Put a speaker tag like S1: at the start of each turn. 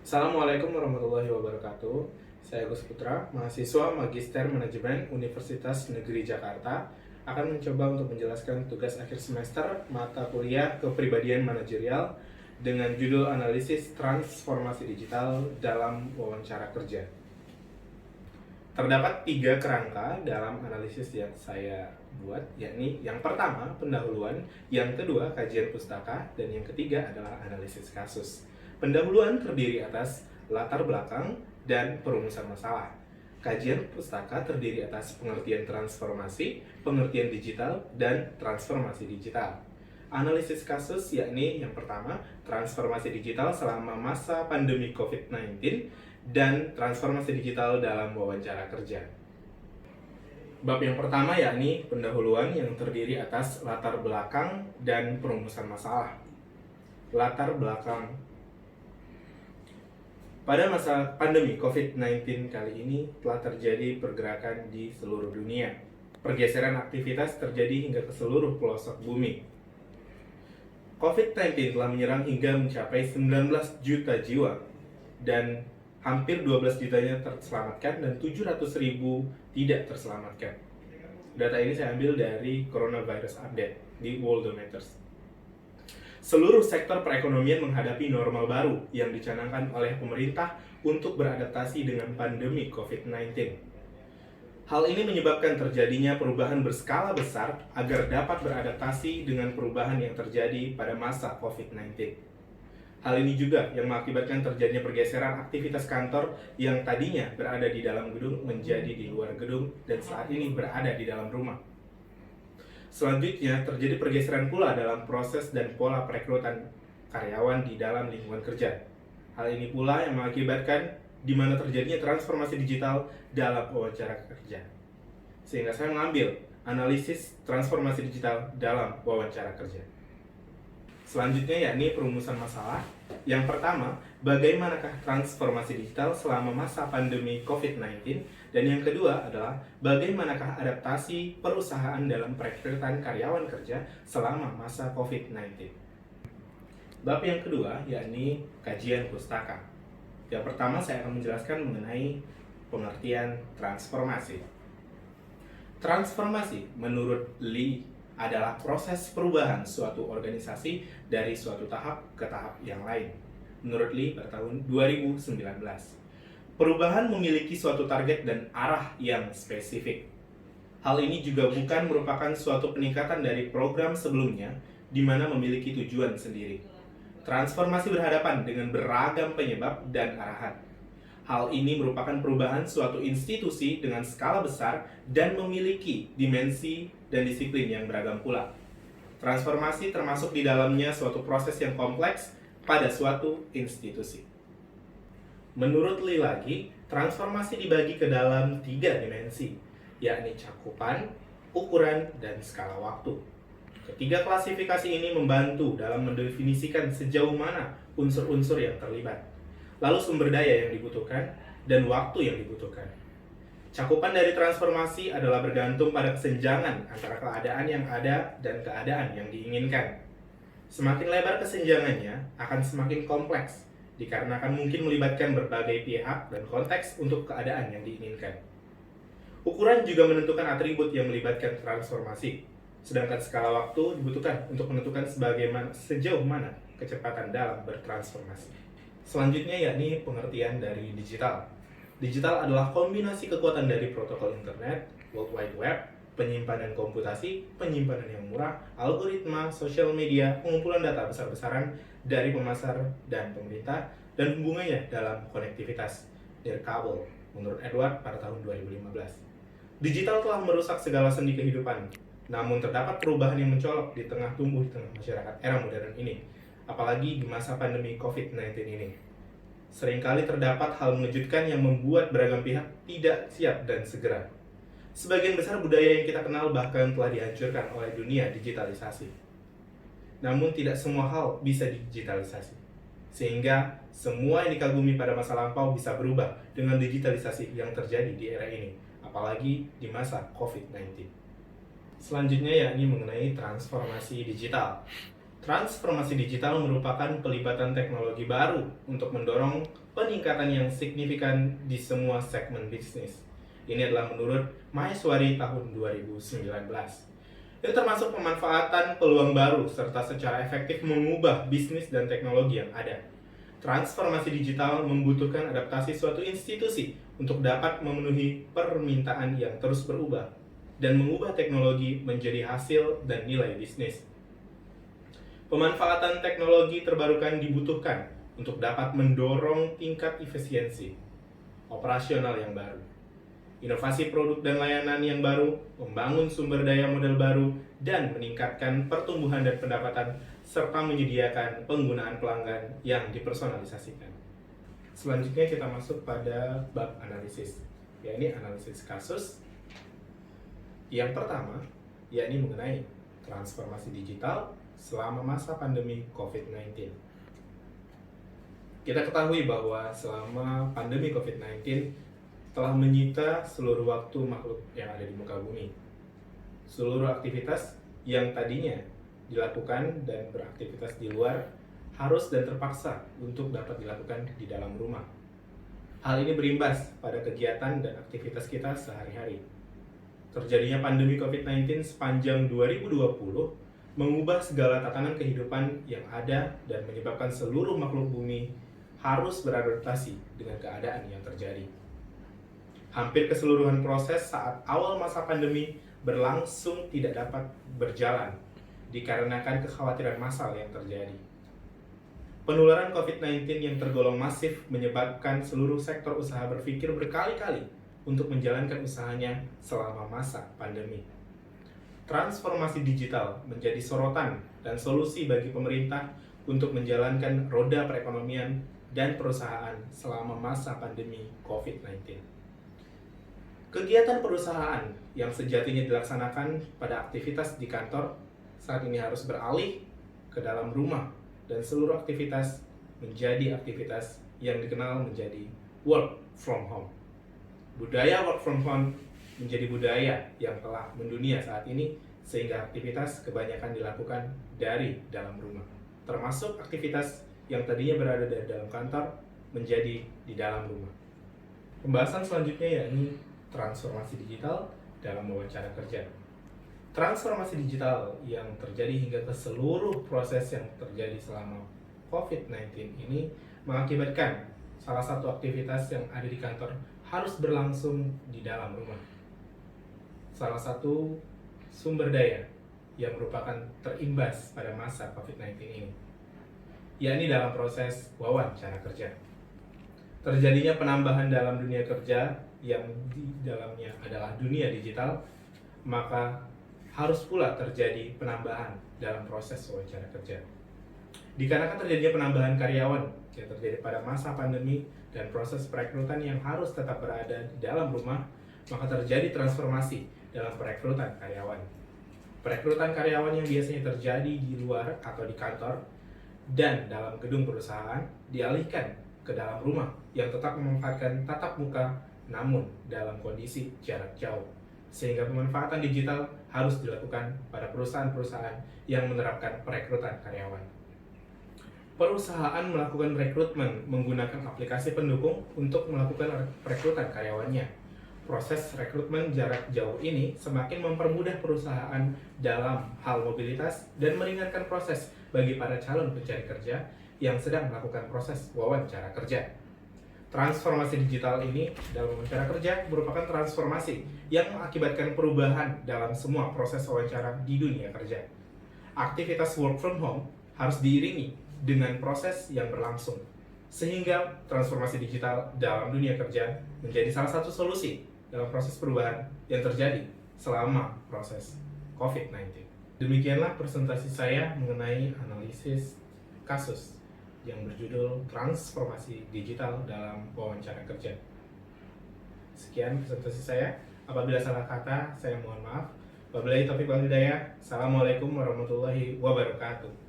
S1: Assalamualaikum warahmatullahi wabarakatuh. Saya Agus Putra, mahasiswa Magister Manajemen Universitas Negeri Jakarta, akan mencoba untuk menjelaskan tugas akhir semester mata kuliah Kepribadian Manajerial dengan judul Analisis Transformasi Digital dalam Wawancara Kerja. Terdapat 3 kerangka dalam analisis yang saya buat, yakni yang pertama pendahuluan, yang kedua kajian pustaka, dan yang ketiga adalah analisis kasus. Pendahuluan terdiri atas latar belakang dan perumusan masalah. Kajian pustaka terdiri atas pengertian transformasi, pengertian digital, dan transformasi digital. Analisis kasus yakni yang pertama, transformasi digital selama masa pandemi COVID-19 dan transformasi digital dalam wawancara kerja. Bab yang pertama yakni pendahuluan yang terdiri atas latar belakang dan perumusan masalah. Latar belakang. Pada masa pandemi COVID-19 kali ini telah terjadi pergerakan di seluruh dunia. Pergeseran aktivitas terjadi hingga ke seluruh pelosok bumi. COVID-19 telah menyerang hingga mencapai 19 juta jiwa dan hampir 12 jutanya terselamatkan dan 700.000 tidak terselamatkan. Data ini saya ambil dari Coronavirus Update di Worldometers. Seluruh sektor perekonomian menghadapi normal baru yang dicanangkan oleh pemerintah untuk beradaptasi dengan pandemi COVID-19. Hal ini menyebabkan terjadinya perubahan berskala besar agar dapat beradaptasi dengan perubahan yang terjadi pada masa COVID-19. Hal ini juga yang mengakibatkan terjadinya pergeseran aktivitas kantor yang tadinya berada di dalam gedung menjadi di luar gedung dan saat ini berada di dalam rumah. Selanjutnya, terjadi pergeseran pula dalam proses dan pola perekrutan karyawan di dalam lingkungan kerja. Hal ini pula yang mengakibatkan di mana terjadinya transformasi digital dalam wawancara kerja. Sehingga saya mengambil analisis transformasi digital dalam wawancara kerja. Selanjutnya yakni perumusan masalah. Yang pertama, bagaimanakah transformasi digital selama masa pandemi COVID-19? Dan yang kedua adalah bagaimanakah adaptasi perusahaan dalam perekrutan karyawan kerja selama masa COVID-19? Bab yang kedua yakni kajian pustaka. Yang pertama saya akan menjelaskan mengenai pengertian transformasi. Transformasi menurut Lee adalah proses perubahan suatu organisasi dari suatu tahap ke tahap yang lain. Menurut Lee pada tahun 2019. Perubahan memiliki suatu target dan arah yang spesifik. Hal ini juga bukan merupakan suatu peningkatan dari program sebelumnya di mana memiliki tujuan sendiri. Transformasi berhadapan dengan beragam penyebab dan arahan. Hal ini merupakan perubahan suatu institusi dengan skala besar dan memiliki dimensi dan disiplin yang beragam pula. Transformasi termasuk di dalamnya suatu proses yang kompleks pada suatu institusi. Menurut Lee lagi, transformasi dibagi ke dalam 3 dimensi, yakni cakupan, ukuran, dan skala waktu. Ketiga klasifikasi ini membantu dalam mendefinisikan sejauh mana unsur-unsur yang terlibat, lalu sumber daya yang dibutuhkan, dan waktu yang dibutuhkan. Cakupan dari transformasi adalah bergantung pada kesenjangan antara keadaan yang ada dan keadaan yang diinginkan. Semakin lebar kesenjangannya, akan semakin kompleks, dikarenakan mungkin melibatkan berbagai pihak dan konteks untuk keadaan yang diinginkan. Ukuran juga menentukan atribut yang melibatkan transformasi, sedangkan skala waktu dibutuhkan untuk menentukan sejauh mana kecepatan dalam bertransformasi. Selanjutnya yakni pengertian dari digital. Digital adalah kombinasi kekuatan dari protokol internet, World Wide Web, penyimpanan komputasi, penyimpanan yang murah, algoritma, sosial media, pengumpulan data besar-besaran dari pemasar dan pemerintah, dan hubungannya dalam konektivitas dari kabel, menurut Edward pada tahun 2015. Digital telah merusak segala sendi kehidupan, namun terdapat perubahan yang mencolok di tengah masyarakat era modern ini, apalagi di masa pandemi COVID-19 ini. Seringkali terdapat hal mengejutkan yang membuat beragam pihak tidak siap dan segera. Sebagian besar budaya yang kita kenal bahkan telah dihancurkan oleh dunia digitalisasi. Namun tidak semua hal bisa digitalisasi. Sehingga semua yang dikagumi pada masa lampau bisa berubah dengan digitalisasi yang terjadi di era ini, apalagi di masa COVID-19. Selanjutnya yakni mengenai transformasi digital. Transformasi digital merupakan pelibatan teknologi baru untuk mendorong peningkatan yang signifikan di semua segmen bisnis. Ini adalah menurut Maheswari tahun 2019. Itu termasuk pemanfaatan peluang baru serta secara efektif mengubah bisnis dan teknologi yang ada. Transformasi digital membutuhkan adaptasi suatu institusi untuk dapat memenuhi permintaan yang terus berubah dan mengubah teknologi menjadi hasil dan nilai bisnis. Pemanfaatan teknologi terbarukan dibutuhkan untuk dapat mendorong tingkat efisiensi operasional yang baru, inovasi produk dan layanan yang baru, membangun sumber daya modal baru, dan meningkatkan pertumbuhan dan pendapatan, serta menyediakan penggunaan pelanggan yang dipersonalisasikan. Selanjutnya kita masuk pada bab analisis, yakni analisis kasus. Yang pertama, yakni mengenai transformasi digital selama masa pandemi COVID-19. Kita ketahui bahwa selama pandemi COVID-19 telah menyita seluruh waktu makhluk yang ada di muka bumi. Seluruh aktivitas yang tadinya dilakukan dan beraktivitas di luar harus dan terpaksa untuk dapat dilakukan di dalam rumah. Hal ini berimbas pada kegiatan dan aktivitas kita sehari-hari. Terjadinya pandemi COVID-19 sepanjang 2020 mengubah segala tatanan kehidupan yang ada dan menyebabkan seluruh makhluk bumi harus beradaptasi dengan keadaan yang terjadi. Hampir keseluruhan proses saat awal masa pandemi berlangsung tidak dapat berjalan dikarenakan kekhawatiran massal yang terjadi. Penularan COVID-19 yang tergolong masif menyebabkan seluruh sektor usaha berpikir berkali-kali untuk menjalankan usahanya selama masa pandemi. Transformasi digital menjadi sorotan dan solusi bagi pemerintah untuk menjalankan roda perekonomian dan perusahaan selama masa pandemi COVID-19. Kegiatan perusahaan yang sejatinya dilaksanakan pada aktivitas di kantor saat ini harus beralih ke dalam rumah dan seluruh aktivitas menjadi aktivitas yang dikenal menjadi work from home. Budaya work from home menjadi budaya yang telah mendunia saat ini sehingga aktivitas kebanyakan dilakukan dari dalam rumah, termasuk aktivitas yang tadinya berada di dalam kantor menjadi di dalam rumah. Pembahasan selanjutnya yakni transformasi digital dalam wawancara kerja. Transformasi digital yang terjadi hingga ke seluruh proses yang terjadi selama COVID-19 ini mengakibatkan salah satu aktivitas yang ada di kantor harus berlangsung di dalam rumah. Salah satu sumber daya yang merupakan terimbas pada masa COVID-19 ini, yakni dalam proses wawancara kerja. Terjadinya penambahan dalam dunia kerja yang di dalamnya adalah dunia digital, maka harus pula terjadi penambahan dalam proses wawancara kerja. Dikarenakan terjadinya penambahan karyawan yang terjadi pada masa pandemi dan proses perekrutan yang harus tetap berada di dalam rumah, maka terjadi transformasi dalam perekrutan karyawan. Perekrutan karyawan yang biasanya terjadi di luar atau di kantor dan dalam gedung perusahaan dialihkan ke dalam rumah yang tetap memanfaatkan tatap muka namun dalam kondisi jarak jauh, sehingga pemanfaatan digital harus dilakukan pada perusahaan-perusahaan yang menerapkan perekrutan karyawan. Perusahaan melakukan rekrutmen menggunakan aplikasi pendukung untuk melakukan perekrutan karyawannya. Proses rekrutmen jarak jauh ini semakin mempermudah perusahaan dalam hal mobilitas dan meringankan proses bagi para calon pencari kerja yang sedang melakukan proses wawancara kerja. Transformasi digital ini dalam wawancara kerja merupakan transformasi yang mengakibatkan perubahan dalam semua proses wawancara di dunia kerja. Aktivitas work from home harus diiringi dengan proses yang berlangsung, sehingga transformasi digital dalam dunia kerja menjadi salah satu solusi dalam proses perubahan yang terjadi selama proses COVID-19. Demikianlah presentasi saya mengenai analisis kasus yang berjudul Transformasi Digital dalam Wawancara Kerja. Sekian presentasi saya. Apabila salah kata, saya mohon maaf. Wabillahi taufiq wal hidayah. Assalamualaikum warahmatullahi wabarakatuh.